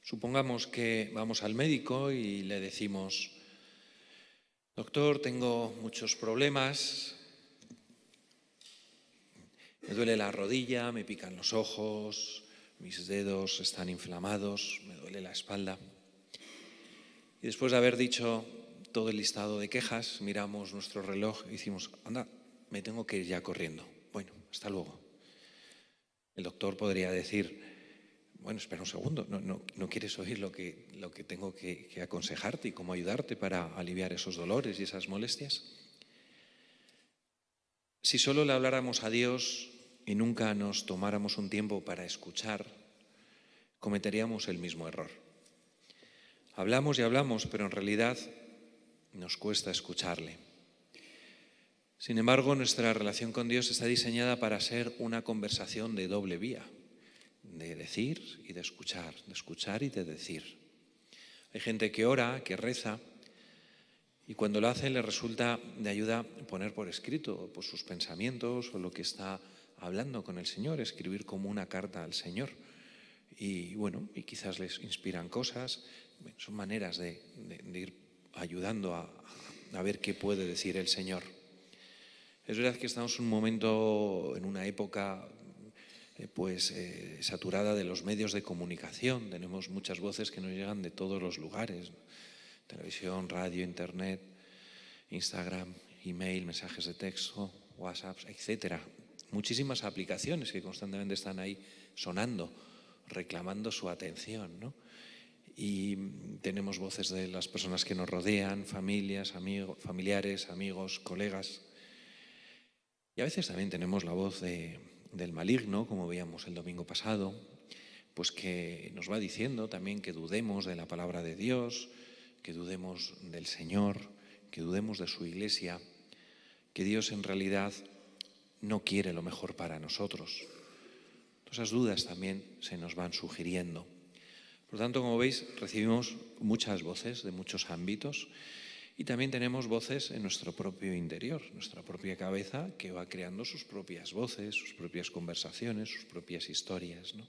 Supongamos que vamos al médico y le decimos: doctor, tengo muchos problemas, me duele la rodilla, me pican los ojos, mis dedos están inflamados, me duele la espalda. Y después de haber dicho todo el listado de quejas, miramos nuestro reloj y decimos: anda, me tengo que ir ya corriendo. Bueno, hasta luego. El doctor podría decir: bueno, espera un segundo, ¿no quieres oír lo que tengo que aconsejarte y cómo ayudarte para aliviar esos dolores y esas molestias? Si solo le habláramos a Dios y nunca nos tomáramos un tiempo para escuchar, cometeríamos el mismo error. Hablamos y hablamos, pero en realidad nos cuesta escucharle. Sin embargo, nuestra relación con Dios está diseñada para ser una conversación de doble vía, de decir y de escuchar y de decir. Hay gente que ora, que reza, y cuando lo hace le resulta de ayuda poner por escrito pues, sus pensamientos o lo que está hablando con el Señor, escribir como una carta al Señor. Y bueno, y quizás les inspiran cosas, son maneras de ir ayudando a ver qué puede decir el Señor. Es verdad que estamos en un momento, en una época saturada de los medios de comunicación. Tenemos muchas voces que nos llegan de todos los lugares: televisión, radio, internet, Instagram, email, mensajes de texto, WhatsApp, etcétera. Muchísimas aplicaciones que constantemente están ahí sonando, reclamando su atención, ¿no? Y tenemos voces de las personas que nos rodean, familiares, amigos, colegas. Y a veces también tenemos la voz del maligno, como veíamos el domingo pasado, pues que nos va diciendo también que dudemos de la palabra de Dios, que dudemos del Señor, que dudemos de su Iglesia, que Dios en realidad no quiere lo mejor para nosotros. Esas dudas también se nos van sugiriendo. Por lo tanto, como veis, recibimos muchas voces de muchos ámbitos y también tenemos voces en nuestro propio interior, nuestra propia cabeza, que va creando sus propias voces, sus propias conversaciones, sus propias historias, ¿no?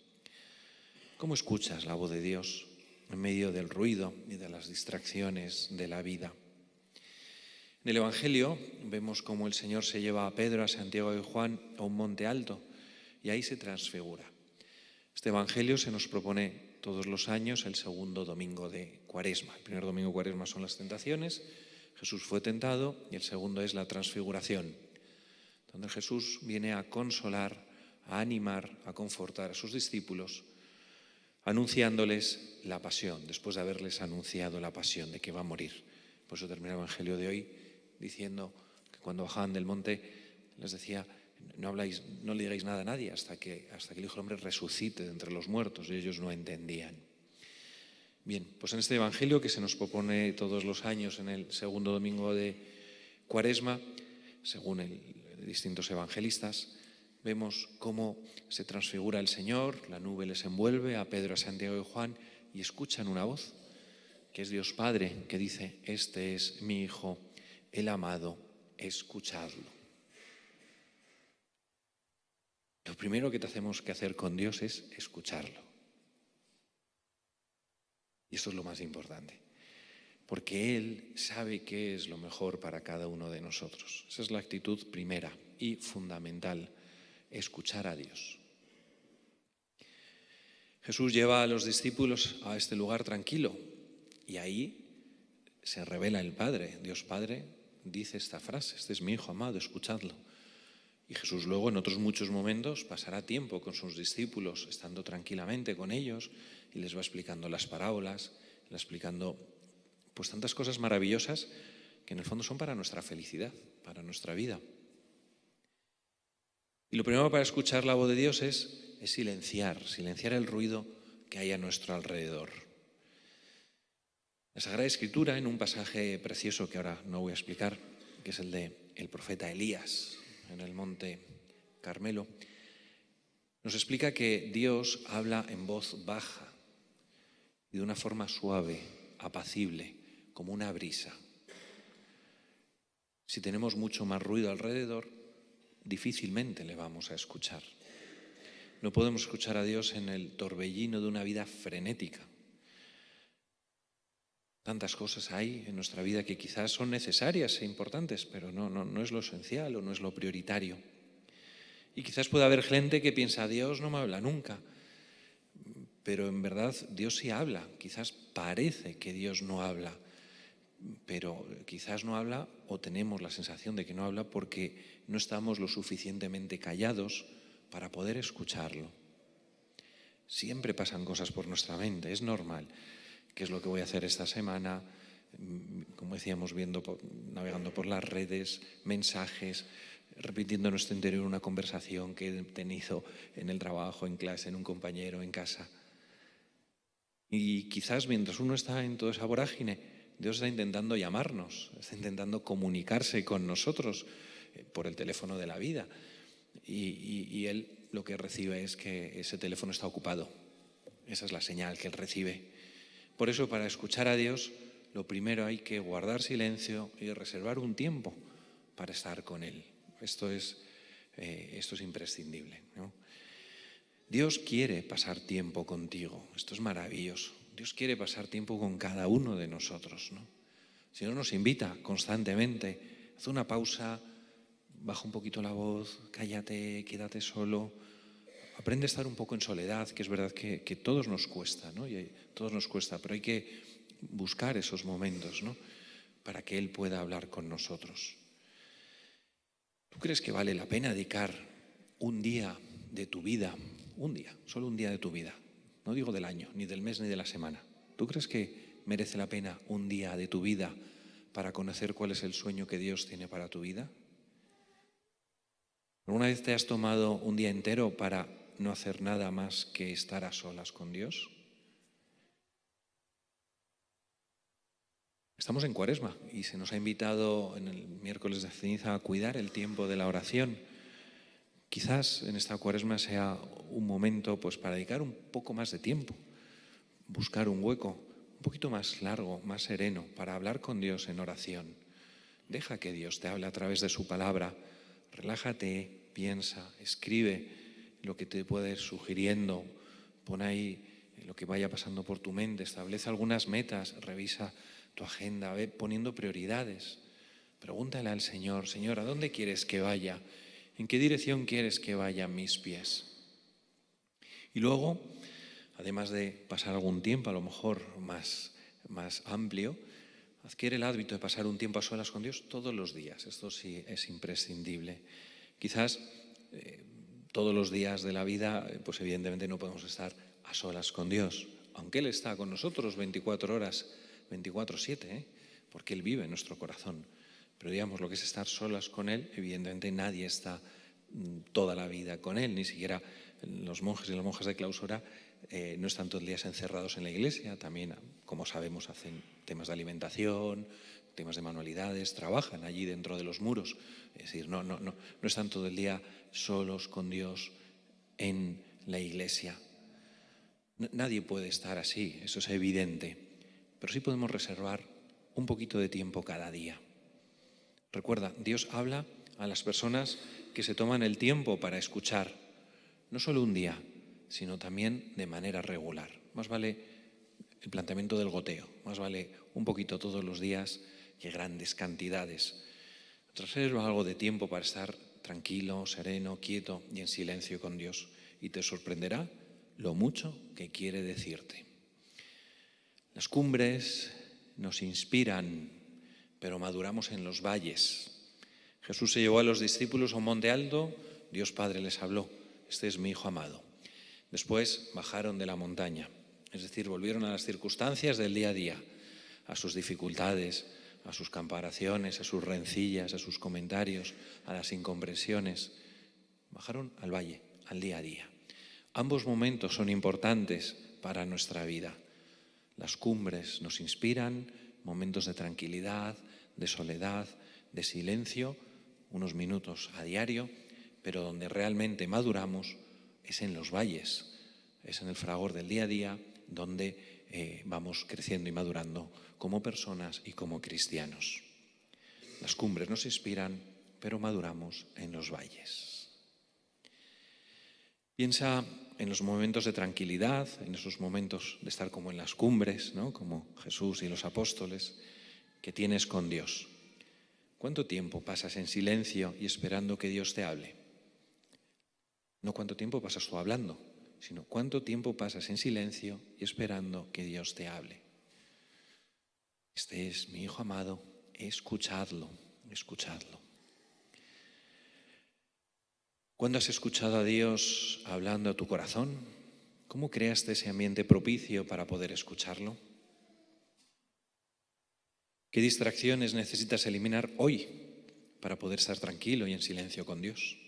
¿Cómo escuchas la voz de Dios en medio del ruido y de las distracciones de la vida? En el Evangelio vemos cómo el Señor se lleva a Pedro, a Santiago y a Juan a un monte alto y ahí se transfigura. Este Evangelio se nos propone todos los años el segundo domingo de Cuaresma. El primer domingo de Cuaresma son las tentaciones, Jesús fue tentado, y el segundo es la transfiguración, donde Jesús viene a consolar, a animar, a confortar a sus discípulos, anunciándoles la pasión, después de haberles anunciado la pasión de que va a morir. Por eso termina el Evangelio de hoy diciendo que cuando bajaban del monte les decía: no le digáis nada a nadie hasta que el Hijo del Hombre resucite de entre los muertos. Y ellos no entendían. Bien, pues en este Evangelio que se nos propone todos los años en el segundo domingo de Cuaresma, según distintos evangelistas, vemos cómo se transfigura el Señor, la nube les envuelve a Pedro, a Santiago y Juan, y escuchan una voz, que es Dios Padre, que dice: este es mi Hijo, el amado, escuchadlo. Lo primero que tenemos que hacer con Dios es escucharlo. Y esto es lo más importante, porque Él sabe qué es lo mejor para cada uno de nosotros. Esa es la actitud primera y fundamental, escuchar a Dios. Jesús lleva a los discípulos a este lugar tranquilo y ahí se revela el Padre. Dios Padre dice esta frase: este es mi Hijo amado, escuchadlo. Y Jesús luego en otros muchos momentos pasará tiempo con sus discípulos, estando tranquilamente con ellos, y les va explicando las parábolas, les va explicando pues tantas cosas maravillosas que en el fondo son para nuestra felicidad, para nuestra vida. Y lo primero para escuchar la voz de Dios es silenciar el ruido que hay a nuestro alrededor. La Sagrada Escritura, en un pasaje precioso que ahora no voy a explicar, que es el del profeta Elías, en el monte Carmelo, nos explica que Dios habla en voz baja y de una forma suave, apacible, como una brisa. Si tenemos mucho más ruido alrededor, difícilmente le vamos a escuchar. No podemos escuchar a Dios en el torbellino de una vida frenética. Tantas cosas hay en nuestra vida que quizás son necesarias e importantes, pero no es lo esencial o no es lo prioritario. Y quizás pueda haber gente que piensa, Dios no me habla nunca, pero en verdad Dios sí habla. Quizás parece que Dios no habla, pero quizás no habla o tenemos la sensación de que no habla porque no estamos lo suficientemente callados para poder escucharlo. Siempre pasan cosas por nuestra mente, es normal. ¿Qué es lo que voy a hacer esta semana? Como decíamos, navegando por las redes, mensajes, repitiendo en nuestro interior una conversación que he tenido en el trabajo, en clase, en un compañero, en casa. Y quizás mientras uno está en toda esa vorágine, Dios está intentando llamarnos, está intentando comunicarse con nosotros por el teléfono de la vida. Y Él lo que recibe es que ese teléfono está ocupado. Esa es la señal que Él recibe. Por eso, para escuchar a Dios, lo primero hay que guardar silencio y reservar un tiempo para estar con Él. Esto es imprescindible, ¿no? Dios quiere pasar tiempo contigo. Esto es maravilloso. Dios quiere pasar tiempo con cada uno de nosotros, ¿no? Si no, nos invita constantemente. Haz una pausa, baja un poquito la voz, cállate, quédate solo. Aprende a estar un poco en soledad, que es verdad que todos nos cuesta, ¿no? Todos nos cuesta, pero hay que buscar esos momentos, ¿no? Para que Él pueda hablar con nosotros. ¿Tú crees que vale la pena dedicar un día de tu vida, un día, solo un día de tu vida? No digo del año, ni del mes, ni de la semana. ¿Tú crees que merece la pena un día de tu vida para conocer cuál es el sueño que Dios tiene para tu vida? ¿Alguna vez te has tomado un día entero para no hacer nada más que estar a solas con Dios? Estamos en Cuaresma y se nos ha invitado en el miércoles de ceniza a cuidar el tiempo de la oración. Quizás en esta Cuaresma sea un momento pues para dedicar un poco más de tiempo, buscar un hueco un poquito más largo, más sereno, para hablar con Dios en oración. Deja que Dios te hable a través de su palabra. Relájate, piensa, escribe lo que te puede ir sugiriendo. Pon ahí lo que vaya pasando por tu mente, establece algunas metas, revisa tu agenda, ve poniendo prioridades. Pregúntale al Señor, Señor, ¿a dónde quieres que vaya? ¿En qué dirección quieres que vayan mis pies? Y luego, además de pasar algún tiempo, a lo mejor más amplio, adquiere el hábito de pasar un tiempo a solas con Dios todos los días. Esto sí es imprescindible. Quizás todos los días de la vida, pues evidentemente no podemos estar a solas con Dios, aunque Él está con nosotros 24 horas, 24/7, porque Él vive en nuestro corazón. Pero digamos, lo que es estar solas con Él, evidentemente nadie está toda la vida con Él, ni siquiera los monjes y las monjas de clausura no están todos los días encerrados en la iglesia, también, como sabemos, hacen temas de alimentación, temas de manualidades, trabajan allí dentro de los muros. Es decir, no están todo el día solos con Dios en la iglesia. Nadie puede estar así, eso es evidente, pero sí podemos reservar un poquito de tiempo cada día. Recuerda, Dios habla a las personas que se toman el tiempo para escuchar, no solo un día, sino también de manera regular. Más vale el planteamiento del goteo, más vale un poquito todos los días que grandes cantidades. Reserva algo de tiempo para estar tranquilo, sereno, quieto y en silencio con Dios, y te sorprenderá lo mucho que quiere decirte. Las cumbres nos inspiran, pero maduramos en los valles. Jesús se llevó a los discípulos a un monte alto, Dios Padre les habló, este es mi Hijo amado. Después bajaron de la montaña, es decir, volvieron a las circunstancias del día a día, a sus dificultades, a sus comparaciones, a sus rencillas, a sus comentarios, a las incomprensiones. Bajaron al valle, al día a día. Ambos momentos son importantes para nuestra vida. Las cumbres nos inspiran, momentos de tranquilidad, de soledad, de silencio, unos minutos a diario, pero donde realmente maduramos es en los valles, es en el fragor del día a día, donde vamos creciendo y madurando como personas y como cristianos. Las cumbres nos inspiran, pero maduramos en los valles. Piensa en los momentos de tranquilidad, en esos momentos de estar como en las cumbres, ¿no? Como Jesús y los apóstoles, que tienes con Dios. ¿Cuánto tiempo pasas en silencio y esperando que Dios te hable? No cuánto tiempo pasas tú hablando, sino cuánto tiempo pasas en silencio y esperando que Dios te hable. Este es mi Hijo amado, escuchadlo, escuchadlo. ¿Cuándo has escuchado a Dios hablando a tu corazón? ¿Cómo creaste ese ambiente propicio para poder escucharlo? ¿Qué distracciones necesitas eliminar hoy para poder estar tranquilo y en silencio con Dios?